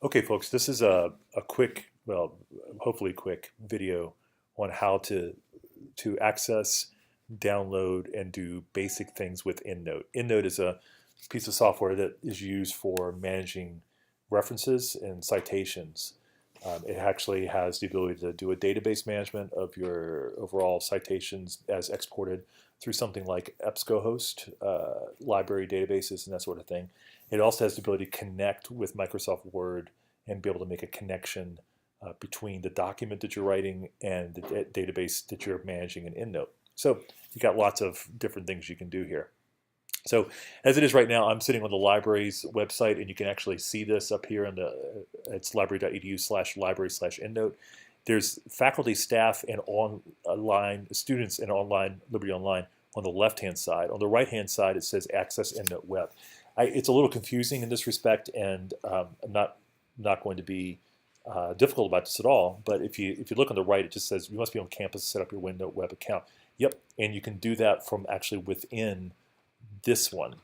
Okay, folks, this is a quick, well, hopefully quick video on how to access, download, and do basic things with EndNote. EndNote is a piece of software that is used for managing references and citations. It actually has the ability to do a database management of your overall citations as exported through something like EBSCOhost, library databases, and that sort of thing. It also has the ability to connect with Microsoft Word and be able to make a connection between the document that you're writing and the database that you're managing in EndNote. So you've got lots of different things you can do here. So as it is right now, I'm sitting on the library's website, and you can actually see this up here in it's library.edu/library/endnote. There's faculty, staff, and online students in online Liberty Online on the left-hand side. On the right-hand side, it says Access EndNote Web. It's a little confusing in this respect, and I'm not going to be difficult about this at all. But if you look on the right, it just says you must be on campus to set up your EndNote Web account. Yep, and you can do that from actually within this one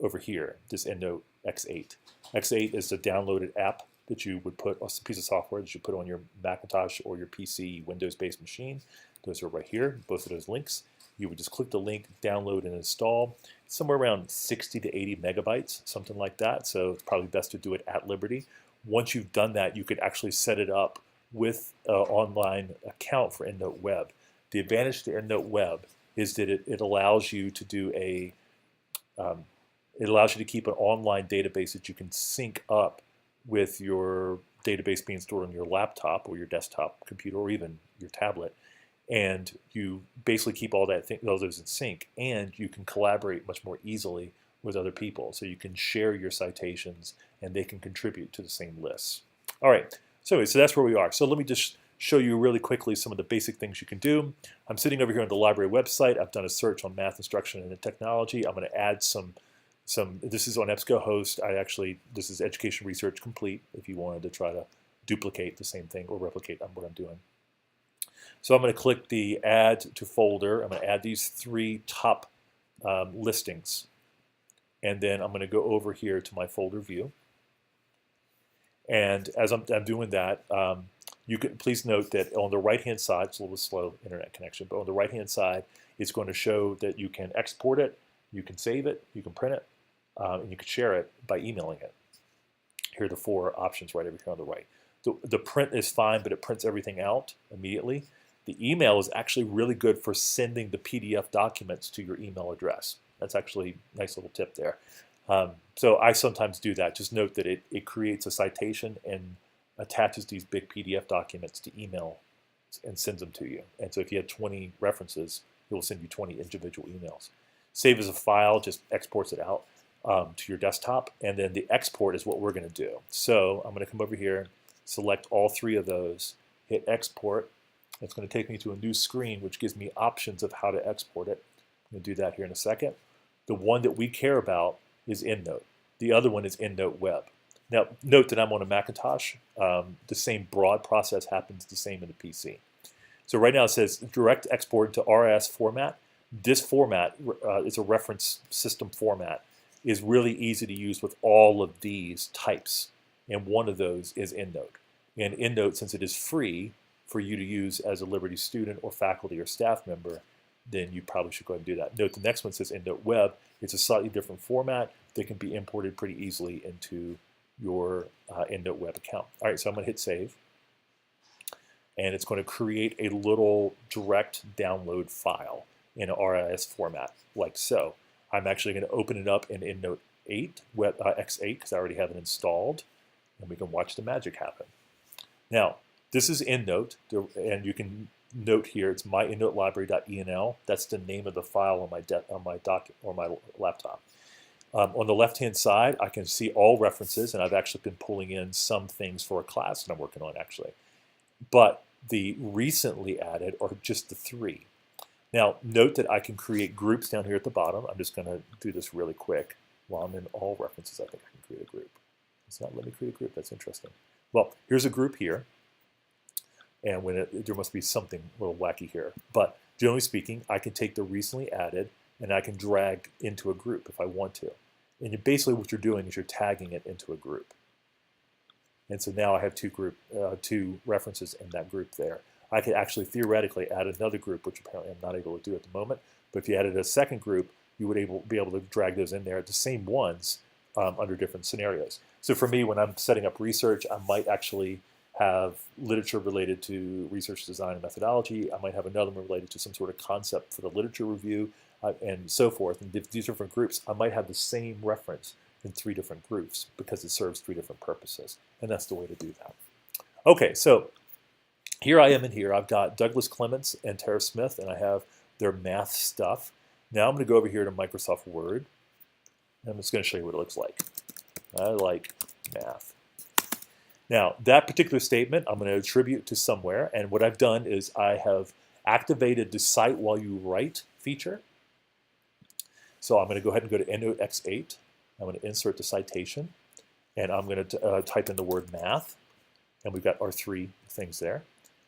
over here, this EndNote X8. X8 is the downloaded app that you would put, a piece of software that you put on your Macintosh or your PC Windows-based machine. Those are right here, both of those links. You would just click the link, download and install. It's somewhere around 60 to 80 megabytes, something like that. So it's probably best to do it at Liberty. Once you've done that, you could actually set it up with an online account for EndNote Web. The advantage to EndNote Web is that it allows you to do it allows you to keep an online database that you can sync up with your database being stored on your laptop or your desktop computer or even your tablet. And you basically keep all those in sync, and you can collaborate much more easily with other people. So you can share your citations, and they can contribute to the same lists. All right, so that's where we are. So let me just show you really quickly some of the basic things you can do. I'm sitting over here on the library website. I've done a search on math instruction and technology. I'm going to add some. This is on EBSCOhost. This is Education Research Complete if you wanted to try to duplicate the same thing or replicate what I'm doing. So I'm going to click the Add to Folder. I'm going to add these three top listings. And then I'm going to go over here to my folder view. And as I'm doing that, you can please note that on the right-hand side, it's a little slow internet connection, but on the right-hand side, it's going to show that you can export it, you can save it, you can print it, and you can share it by emailing it. Here are the four options right over here on the right. The print is fine, but it prints everything out immediately. The email is actually really good for sending the PDF documents to your email address. That's actually a nice little tip there. So I sometimes do that. Just note that it creates a citation and attaches these big PDF documents to email and sends them to you. And so if you have 20 references, it will send you 20 individual emails. Save as a file, just exports it out to your desktop. And then the export is what we're going to do. So I'm going to come over here, select all three of those, hit export. It's going to take me to a new screen, which gives me options of how to export it. I'm going to do that here in a second. The one that we care about is EndNote. The other one is EndNote Web. Now, note that I'm on a Macintosh. The same broad process happens the same in the PC. So right now it says direct export to RS format. This format is a reference system format. Is really easy to use with all of these types. And one of those is EndNote. And EndNote, since it is free for you to use as a Liberty student or faculty or staff member, then you probably should go ahead and do that. Note the next one says EndNote Web. It's a slightly different format that can be imported pretty easily into your EndNote Web account. All right, so I'm going to hit save. And it's going to create a little direct download file in an RIS format, like so. I'm actually going to open it up in EndNote 8, X8, because I already have it installed. And we can watch the magic happen. Now, this is EndNote, and you can note here it's myendnotelibrary.enl. That's the name of the file on my laptop. On the left-hand side, I can see all references, and I've actually been pulling in some things for a class that I'm working on, actually. But the recently added are just the three. Now, note that I can create groups down here at the bottom. I'm just going to do this really quick. While I'm in all references, I think I can create a group. It's not letting me create a group. That's interesting. Well, here's a group here. And there must be something a little wacky here. But generally speaking, I can take the recently added and I can drag into a group if I want to. And basically what you're doing is you're tagging it into a group. And so now I have two references in that group there. I could actually theoretically add another group, which apparently I'm not able to do at the moment. But if you added a second group, you would be able to drag those in there, the same ones, under different scenarios. So for me, when I'm setting up research, I might actually have literature related to research design and methodology. I might have another one related to some sort of concept for the literature review, and so forth. And these different groups, I might have the same reference in 3 different groups because it serves 3 different purposes. And that's the way to do that. Okay, so here I am in here. I've got Douglas Clements and Tara Smith, and I have their math stuff. Now I'm going to go over here to Microsoft Word. And I'm just going to show you what it looks like. I like math. Now, that particular statement I'm going to attribute to somewhere. And what I've done is I have activated the Cite While You Write feature. So I'm going to go ahead and go to EndNote X8. I'm going to insert the citation. And I'm going to type in the word math. And we've got our 3 things there.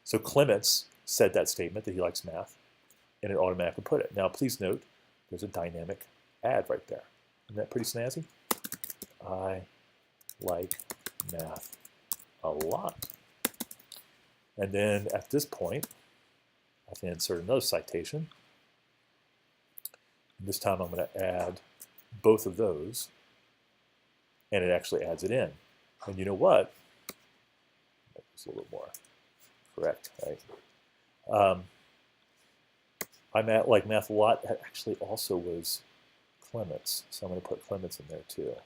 So Clements said that statement that he likes math. And it automatically put it. Now, please note, there's a dynamic add right there. Isn't that pretty snazzy? I like math a lot. And then at this point, I can insert another citation. And this time I'm going to add both of those. And it actually adds it in. And you know what? Make this a little more correct, right? I like math a lot. That actually also was Clements. So I'm going to put Clements in there too.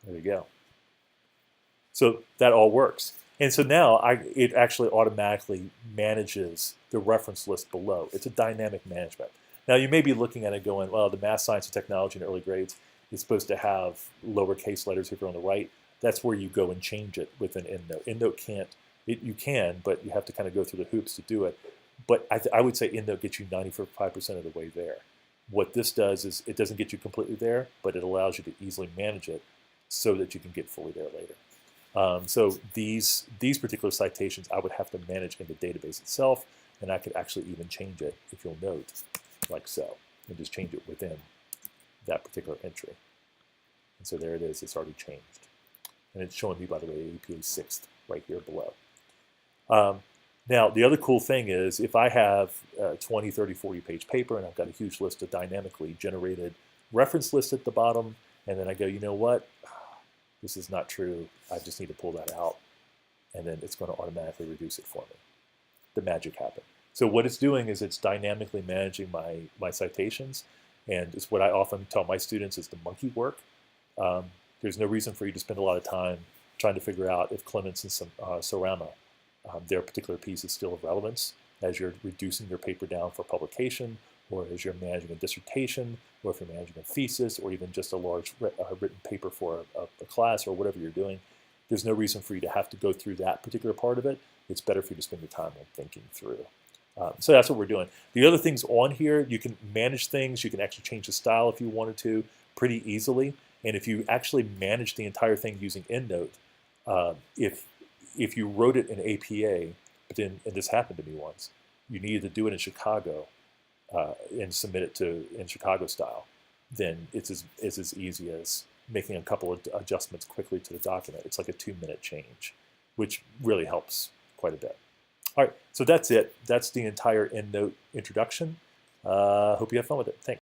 There you go. So that all works. And so now it actually automatically manages the reference list below. It's a dynamic management. Now you may be looking at it going, well, the math, science, and technology in early grades is supposed to have lowercase letters if you're on the right. That's where you go and change it with an EndNote. EndNote can't. You can, but you have to kind of go through the hoops to do it. But I would say EndNote gets you 95% of the way there. What this does is it doesn't get you completely there, but it allows you to easily manage it so that you can get fully there later. So these particular citations I would have to manage in the database itself, and I could actually even change it, if you'll note, like so, and just change it within that particular entry. And so there it is. It's already changed. And it's showing me, by the way, APA 6th right here below. Now, the other cool thing is if I have a 20, 30, 40-page paper and I've got a huge list of dynamically generated reference lists at the bottom, and then I go, you know what? This is not true. I just need to pull that out. And then it's going to automatically reduce it for me. The magic happened. So what it's doing is it's dynamically managing my citations. And it's what I often tell my students is the monkey work. There's no reason for you to spend a lot of time trying to figure out if Clements and Sarama, their particular piece is still of relevance as you're reducing your paper down for publication, or as you're managing a dissertation, or if you're managing a thesis, or even just a large written paper for a class or whatever you're doing. There's no reason for you to have to go through that particular part of it. It's better for you to spend your time on thinking through. So that's what we're doing. The other things on here, you can manage things. You can actually change the style if you wanted to pretty easily. And if you actually manage the entire thing using EndNote, if you wrote it in APA, but then, and this happened to me once, you needed to do it in Chicago and submit it in Chicago style, then it's as easy as making a couple of adjustments quickly to the document. It's like a 2-minute change, which really helps quite a bit. All right, so that's it. That's the entire EndNote introduction. Hope you have fun with it. Thanks.